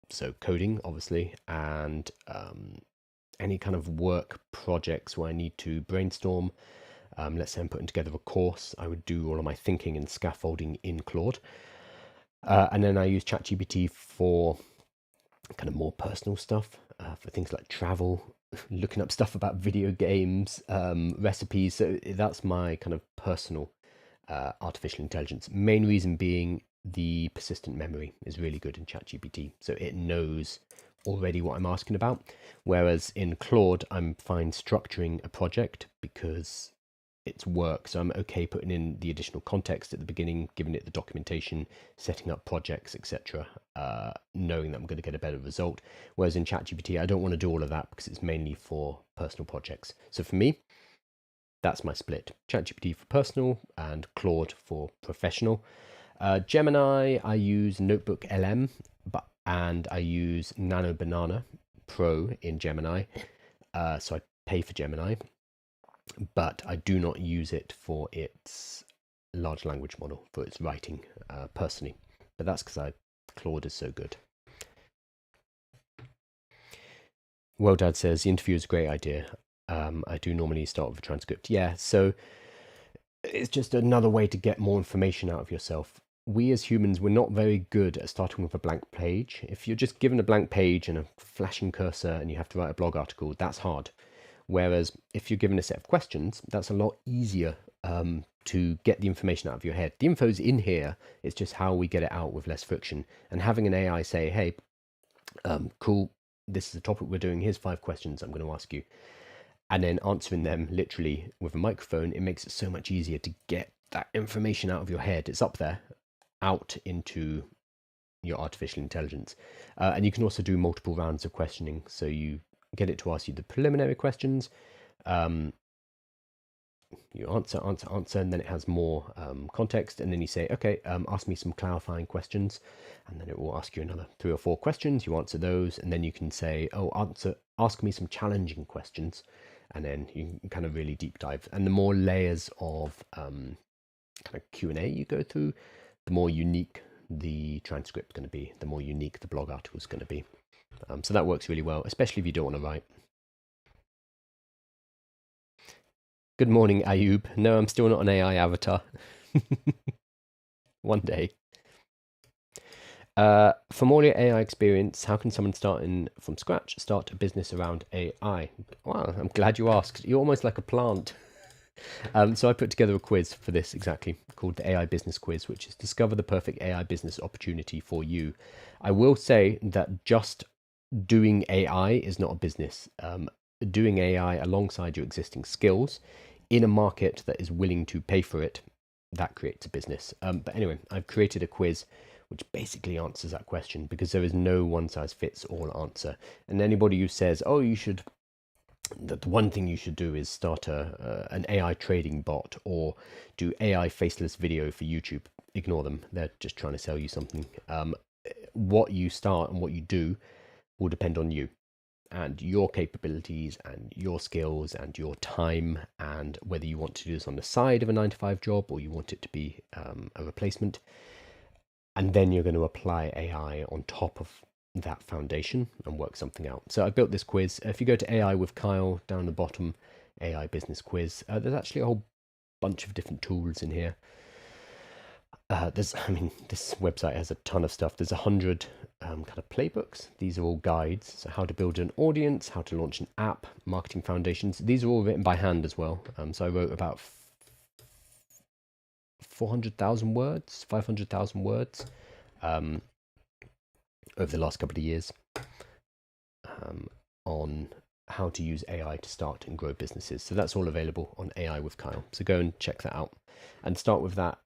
[SPEAKER 1] So coding, obviously, and any kind of work projects where I need to brainstorm. Let's say I'm putting together a course, I would do all of my thinking and scaffolding in Claude. And then I use ChatGPT for kind of more personal stuff, for things like travel, looking up stuff about video games, recipes. So that's my kind of personal artificial intelligence. Main reason being the persistent memory is really good in ChatGPT. So it knows already what I'm asking about. Whereas in Claude, I'm fine structuring a project because it's work. So I'm okay putting in the additional context at the beginning, giving it the documentation, setting up projects, etc., knowing that I'm going to get a better result. Whereas in ChatGPT, I don't want to do all of that because it's mainly for personal projects. So for me, that's my split. ChatGPT for personal and Claude for professional. Gemini, I use Notebook LM, and I use Nano Banana Pro in Gemini. So I pay for Gemini, but I do not use it for its large language model, for its writing personally. But that's because Claude is so good. Well, Dad says, the interview is a great idea. I do normally start with a transcript. Yeah, so it's just another way to get more information out of yourself. We as humans, we're not very good at starting with a blank page. If you're just given a blank page and a flashing cursor and you have to write a blog article, that's hard. Whereas if you're given a set of questions, that's a lot easier to get the information out of your head. The info's in here, it's just how we get it out with less friction. And having an AI say, hey, cool, this is the topic we're doing, here's 5 questions I'm going to ask you, and then answering them literally with a microphone, it makes it so much easier to get that information out of your head. It's up there, out into your artificial intelligence. And you can also do multiple rounds of questioning. So you get it to ask you the preliminary questions. You answer, and then it has more context. And then you say, okay, ask me some clarifying questions. And then it will ask you another 3 or 4 questions. You answer those. And then you can say, oh, ask me some challenging questions. And then you can kind of really deep dive. And the more layers of kind of Q&A you go through, the more unique the transcript is going to be, the more unique the blog article is going to be. So that works really well, especially if you don't want to write. Good morning, Ayub. No, I'm still not an AI avatar. One day. From all your AI experience, how can someone starting from scratch start a business around AI? Wow, I'm glad you asked. You're almost like a plant. So I put together a quiz for this exactly, called the AI Business Quiz, which is discover the perfect AI business opportunity for you. I will say that just doing AI is not a business. Doing AI alongside your existing skills in a market that is willing to pay for it, that creates a business. But anyway, I've created a quiz which basically answers that question, because there is no one size fits all answer. And anybody who says, oh, you should, that the one thing you should do is start an AI trading bot or do AI faceless video for YouTube, ignore them. They're just trying to sell you something. What you start and what you do will depend on you and your capabilities and your skills and your time, and whether you want to do this on the side of a 9-to-5 job or you want it to be a replacement. And then you're going to apply AI on top of that foundation and work something out. So I built this quiz. If you go to AI with Kyle down the bottom, AI business quiz, there's actually a whole bunch of different tools in here. I mean, this website has a ton of stuff. There's 100 kind of playbooks. These are all guides. So how to build an audience, how to launch an app, marketing foundations. These are all written by hand as well. So I wrote about 400,000 words, 500,000 words over the last couple of years on how to use AI to start and grow businesses. So that's all available on AI with Kyle. So go and check that out and start with that.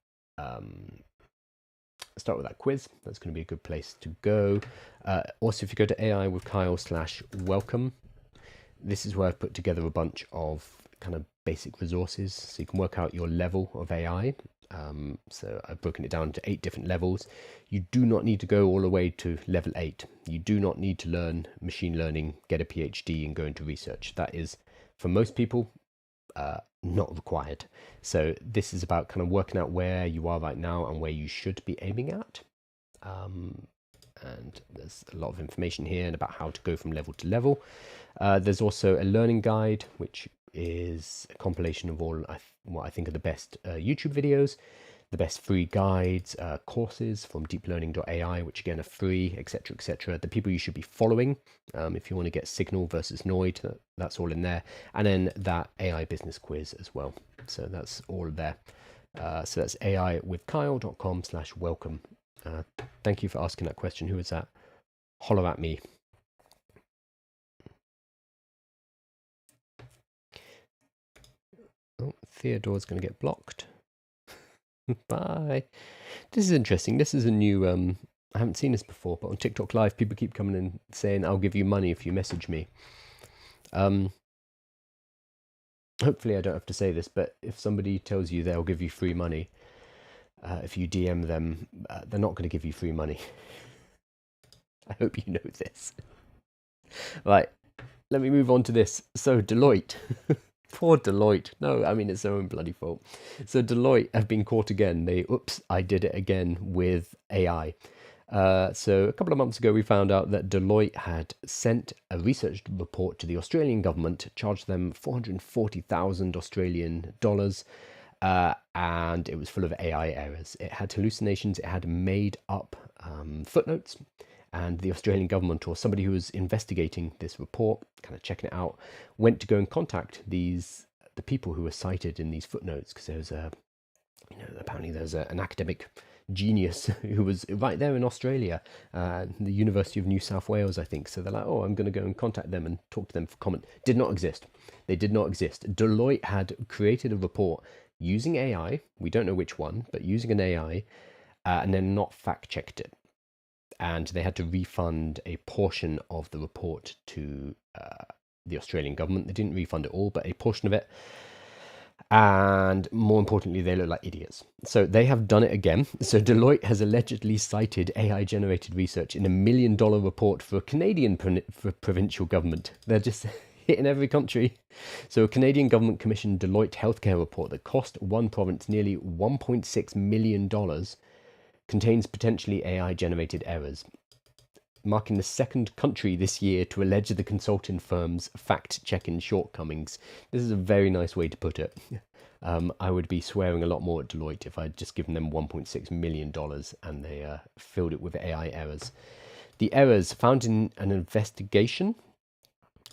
[SPEAKER 1] Start with that quiz. That's going to be a good place to go. Also, if you go to AI with Kyle/welcome, this is where I've put together a bunch of kind of basic resources so you can work out your level of AI. So I've broken it down to 8 different levels. You do not need to go all the way to level 8. You do not need to learn machine learning, get a PhD and go into research. That is, for most people, not required. So this is about kind of working out where you are right now and where you should be aiming at. And there's a lot of information here and about how to go from level to level. There's also a learning guide, which is a compilation of all what I think are the best YouTube videos, the best free guides, courses from deeplearning.ai, which again are free, etc., etc. The people you should be following if you want to get signal versus noid, that's all in there. And then that AI business quiz as well. So that's all there. So that's aiwithkyle.com/welcome. Thank you for asking that question. Who is that? Holler at me. Oh, Theodore's going to get blocked. Bye. This is interesting. This is a new, I haven't seen this before, but on TikTok Live, people keep coming and saying, I'll give you money if you message me. Hopefully I don't have to say this, but if somebody tells you they'll give you free money, if you DM them, they're not going to give you free money. I hope you know this. Right, let me move on to this. So Deloitte. Poor Deloitte. No, I mean, it's their own bloody fault. So Deloitte have been caught again. Oops, I did it again with AI. So a couple of months ago, we found out that Deloitte had sent a research report to the Australian government, charged them 440,000 Australian dollars, and it was full of AI errors. It had hallucinations. It had made up footnotes. And the Australian government, or somebody who was investigating this report, kind of checking it out, went to go and contact the people who were cited in these footnotes, because there was apparently there's an academic genius who was right there in Australia, the University of New South Wales, I think. So they're like, oh, I'm going to go and contact them and talk to them for comment. Did not exist. They did not exist. Deloitte had created a report using AI. We don't know which one, but using an AI, and then not fact-checked it. And they had to refund a portion of the report to the Australian government. They didn't refund it all, but a portion of it. And more importantly, they look like idiots. So they have done it again. So Deloitte has allegedly cited AI-generated research in $1 million report for a Canadian provincial government. They're just hitting every country. So a Canadian government commissioned Deloitte healthcare report that cost one province nearly $1.6 million contains potentially AI-generated errors, marking the second country this year to allege the consulting firm's fact-checking shortcomings. This is a very nice way to put it. I would be swearing a lot more at Deloitte if I'd just given them $1.6 million and they filled it with AI errors. The errors found in an investigation,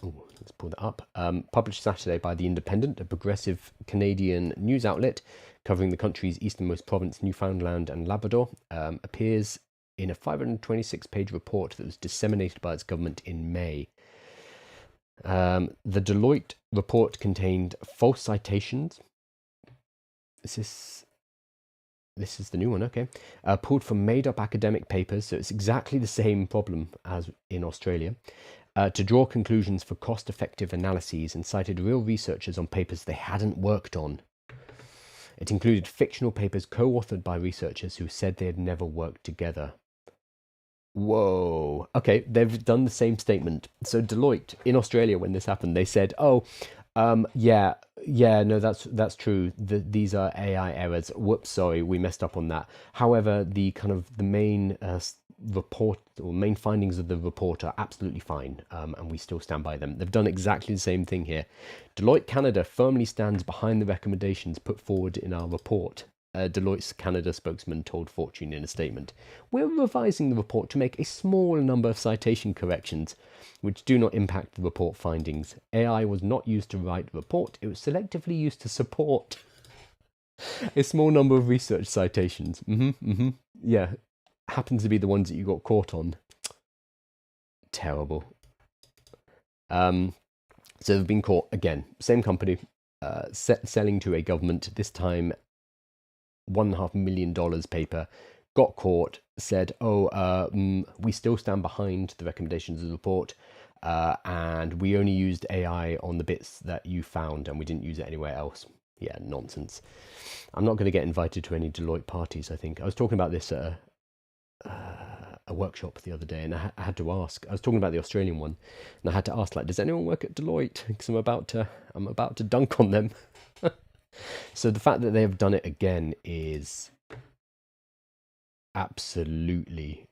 [SPEAKER 1] let's pull that up, published Saturday by The Independent, a progressive Canadian news outlet covering the country's easternmost province, Newfoundland and Labrador, appears in a 526-page report that was disseminated by its government in May. The Deloitte report contained false citations. This is the new one, okay. Pulled from made-up academic papers, so it's exactly the same problem as in Australia, to draw conclusions for cost-effective analyses, and cited real researchers on papers they hadn't worked on. It included fictional papers co-authored by researchers who said they had never worked together. Whoa. Okay, they've done the same statement. So Deloitte in Australia, when this happened, they said, "Oh, yeah, no, that's true. These are AI errors. Whoops, sorry, we messed up on that." However, the main report or main findings of the report are absolutely fine, and we still stand by them. They've done exactly the same thing here. Deloitte Canada firmly stands behind the recommendations put forward in our report. Deloitte's Canada spokesman told Fortune in a statement. We're revising the report to make a small number of citation corrections, which do not impact the report findings. AI was not used to write the report. It was selectively used to support a small number of research citations. Yeah, happens to be the ones that you got caught on. Terrible. So they've been caught again. Same company, selling to a government, this time $1.5 million paper, got caught, said, we still stand behind the recommendations of the report, and we only used AI on the bits that you found, and we didn't use it anywhere else. Yeah, nonsense. I'm not going to get invited to any Deloitte parties, I think. I was talking about this at a workshop the other day, and I had to ask. I was talking about the Australian one, and I had to ask, like, does anyone work at Deloitte? Because I'm about to dunk on them. So the fact that they have done it again is absolutely,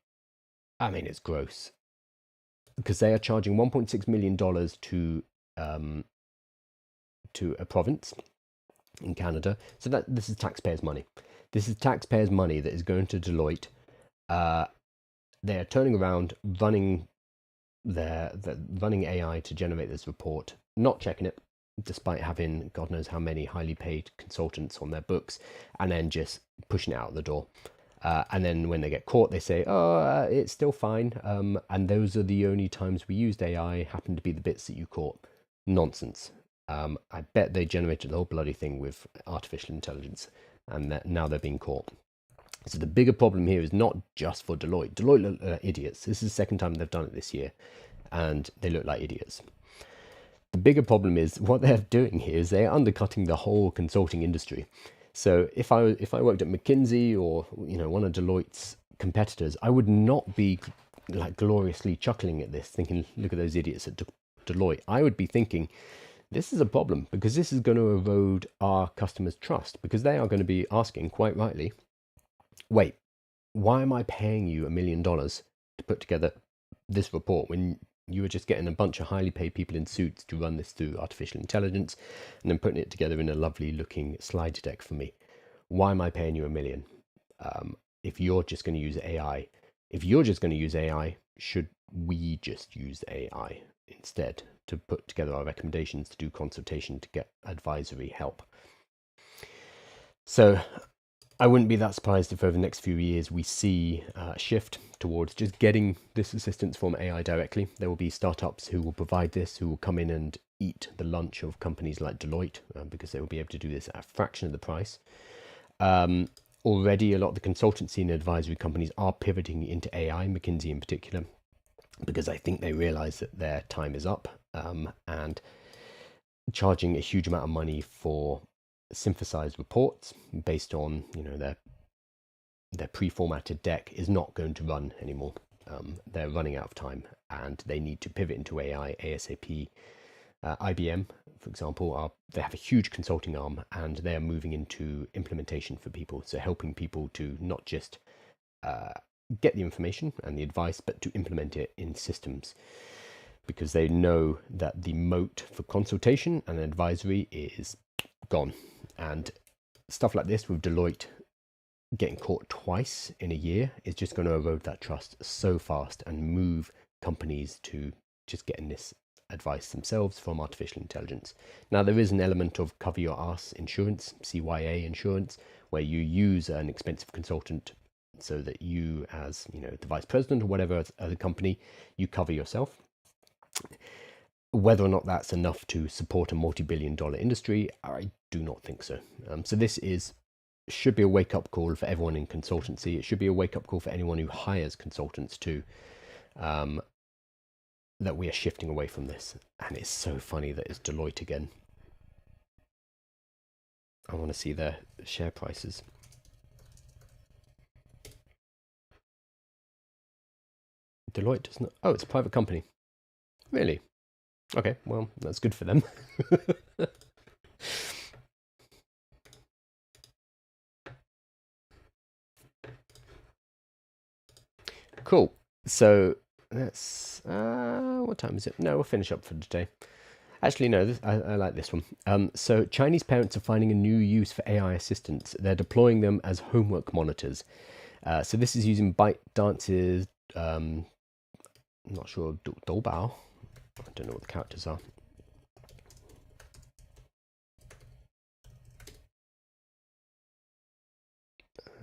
[SPEAKER 1] I mean, it's gross, because they are charging $1.6 million to a province in Canada. So that this is taxpayers' money. This is taxpayers' money that is going to Deloitte. They are turning around, running AI to generate this report, not checking it, despite having God knows how many highly paid consultants on their books, and then just pushing it out the door. And then when they get caught, they say, it's still fine. And those are the only times we used AI, happen to be the bits that you caught. Nonsense. I bet they generated the whole bloody thing with artificial intelligence, and that now they're being caught. So the bigger problem here is not just for Deloitte. Deloitte look like idiots. This is the second time they've done it this year, and they look like idiots. The bigger problem is what they're doing here is they're undercutting the whole consulting industry. So if I worked at McKinsey or one of Deloitte's competitors, I would not be like gloriously chuckling at this, thinking, look at those idiots at Deloitte. I would be thinking, this is a problem, because this is going to erode our customers' trust, because they are going to be asking, quite rightly, wait, why am I paying you $1 million to put together this report when you were just getting a bunch of highly paid people in suits to run this through artificial intelligence and then putting it together in a lovely looking slide deck for me? Why am I paying you $1 million if you're just going to use AI? If you're just going to use AI, should we just use AI instead to put together our recommendations, to do consultation, to get advisory help? So I wouldn't be that surprised if over the next few years we see a shift towards just getting this assistance from AI directly. There will be startups who will provide this, who will come in and eat the lunch of companies like Deloitte, because they will be able to do this at a fraction of the price. Already, a lot of the consultancy and advisory companies are pivoting into AI, McKinsey in particular, because I think they realize that their time is up, and charging a huge amount of money for synthesized reports based on their pre-formatted deck is not going to run anymore. They're running out of time, and they need to pivot into AI ASAP. IBM, for example, they have a huge consulting arm, and they're moving into implementation for people, so helping people to not just get the information and the advice, but to implement it in systems, because they know that the moat for consultation and advisory is gone. And stuff like this with Deloitte getting caught twice in a year is just going to erode that trust so fast and move companies to just getting this advice themselves from artificial intelligence. Now, there is an element of cover your ass insurance, CYA insurance, where you use an expensive consultant so that you, as the vice president or whatever other company, you cover yourself. Whether or not that's enough to support a multi-billion-dollar industry, I do not think so. So this should be a wake-up call for everyone in consultancy. It should be a wake-up call for anyone who hires consultants too, that we are shifting away from this. And it's so funny that it's Deloitte again. I want to see their share prices. Deloitte does not... Oh, it's a private company. Really? Okay, well, that's good for them. Cool. So that's what time is it? No, we'll finish up for today. Actually, no, I like this one. So Chinese parents are finding a new use for AI assistants. They're deploying them as homework monitors. So this is using ByteDance's, I'm not sure, Doubao. I don't know what the characters are.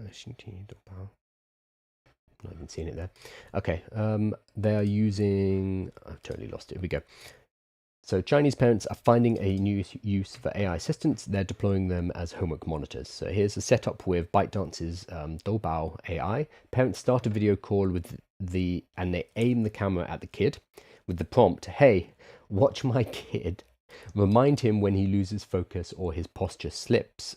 [SPEAKER 1] Not even seeing it there. Okay, they are using, I've totally lost it. Here we go. So Chinese parents are finding a new use for AI assistants. They're deploying them as homework monitors. So here's a setup with ByteDance's Doubao AI. Parents start a video call and they aim the camera at the kid with the prompt, "Hey, watch my kid. Remind him when he loses focus or his posture slips."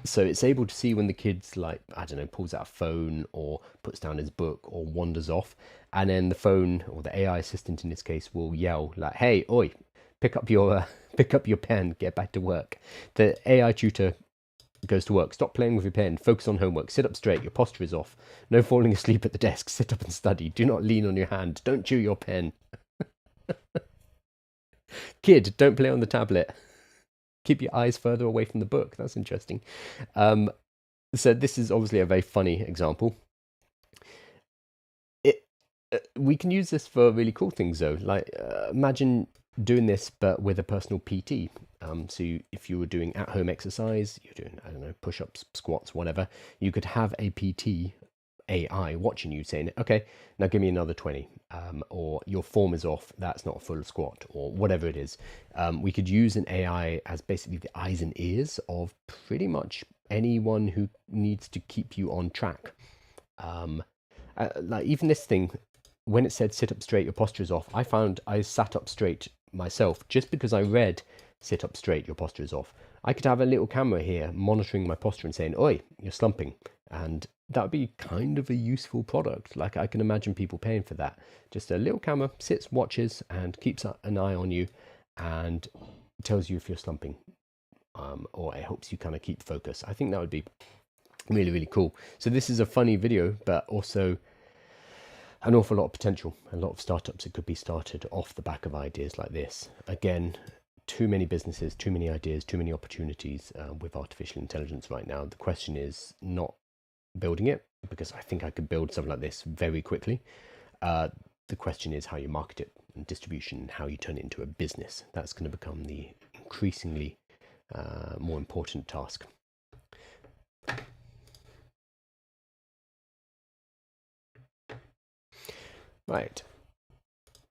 [SPEAKER 1] So it's able to see when the kid's like, I don't know, pulls out a phone or puts down his book or wanders off. And then the phone, or the AI assistant in this case, will yell like, "Hey, oi, pick up your pen, get back to work." The AI tutor goes to work. "Stop playing with your pen. Focus on homework. Sit up straight. Your posture is off. No falling asleep at the desk. Sit up and study. Do not lean on your hand. Don't chew your pen. Kid, don't play on the tablet. Keep your eyes further away from the book." That's interesting. So this is obviously a very funny example. We can use this for really cool things though. Like imagine doing this but with a personal PT. So if you were doing at-home exercise, you're doing, I don't know, push-ups, squats, whatever, you could have a PT AI watching you saying, "Okay, now give me another 20, or your form is off, that's not a full squat," or whatever it is. We could use an AI as basically the eyes and ears of pretty much anyone who needs to keep you on track. Like even this thing, when it said "sit up straight, your posture is off," I found I sat up straight myself just because I read "sit up straight, your posture is off." I could have a little camera here monitoring my posture and saying, "Oi, you're slumping." And that would be kind of a useful product. Like I can imagine people paying for that. Just a little camera sits, watches, and keeps an eye on you and tells you if you're slumping, or it helps you kind of keep focus. I think that would be really, really cool. So this is a funny video, but also an awful lot of potential, a lot of startups that could be started off the back of ideas like this. Again, too many businesses, too many ideas, too many opportunities with artificial intelligence right now. The question is not building it, because I think I could build something like this very quickly. The question is how you market it and distribution, how you turn it into a business. That's going to become the increasingly more important task. Right,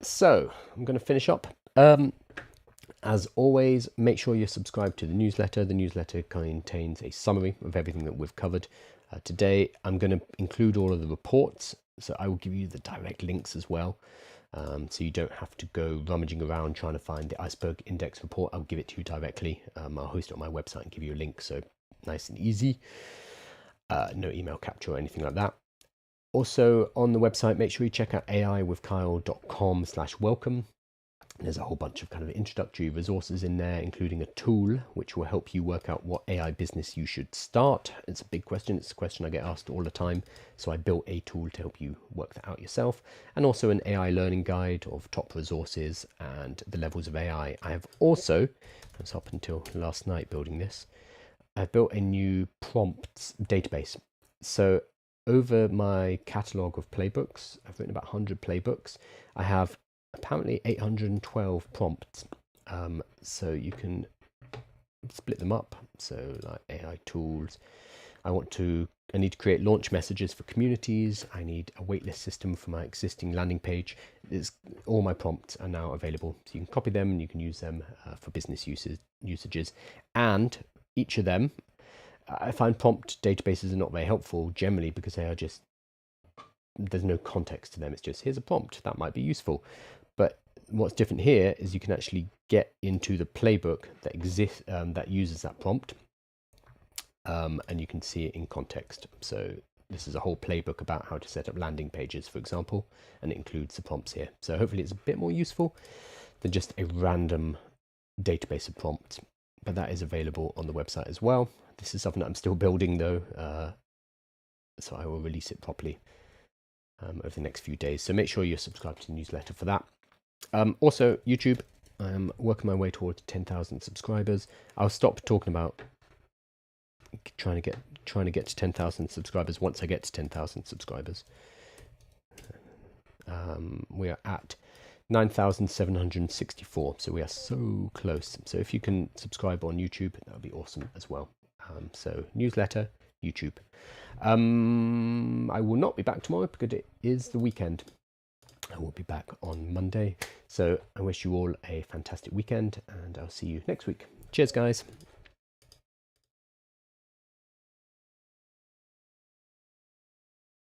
[SPEAKER 1] so I'm going to finish up. As always, make sure you're subscribed to the newsletter. The newsletter contains a summary of everything that we've covered. Today, I'm going to include all of the reports, so I will give you the direct links as well. So you don't have to go rummaging around trying to find the iceberg index report. I'll give it to you directly. I'll host it on my website and give you a link, so nice and easy. No email capture or anything like that. Also on the website, make sure you check out aiwithkyle.com/welcome. There's a whole bunch of kind of introductory resources in there, including a tool which will help you work out what AI business you should start. It's a big question. It's a question I get asked all the time. So I built a tool to help you work that out yourself, and also an AI learning guide of top resources and the levels of AI. I have also, I was up until last night building this, I've built a new prompts database. So over my catalog of playbooks, I've written about 100 playbooks. I have apparently 812 prompts. So you can split them up. So like AI tools. I need to create launch messages for communities. I need a waitlist system for my existing landing page. All my prompts are now available. So you can copy them and you can use them for business usages. And each of them, I find prompt databases are not very helpful generally because they are just, there's no context to them. It's just, here's a prompt that might be useful. But what's different here is you can actually get into the playbook that exists, that uses that prompt, and you can see it in context. So this is a whole playbook about how to set up landing pages, for example, and it includes the prompts here. So hopefully it's a bit more useful than just a random database of prompts. But that is available on the website as well. This is something that I'm still building though, so I will release it properly over the next few days. So make sure you're subscribed to the newsletter for that. Also, YouTube, I'm working my way towards 10,000 subscribers. I'll stop talking about trying to get to 10,000 subscribers once I get to 10,000 subscribers. We are at 9,764, so we are so close. So if you can subscribe on YouTube, that would be awesome as well. So newsletter, YouTube. I will not be back tomorrow because it is the weekend. I will be back on Monday. So I wish you all a fantastic weekend, and I'll see you next week. Cheers, guys.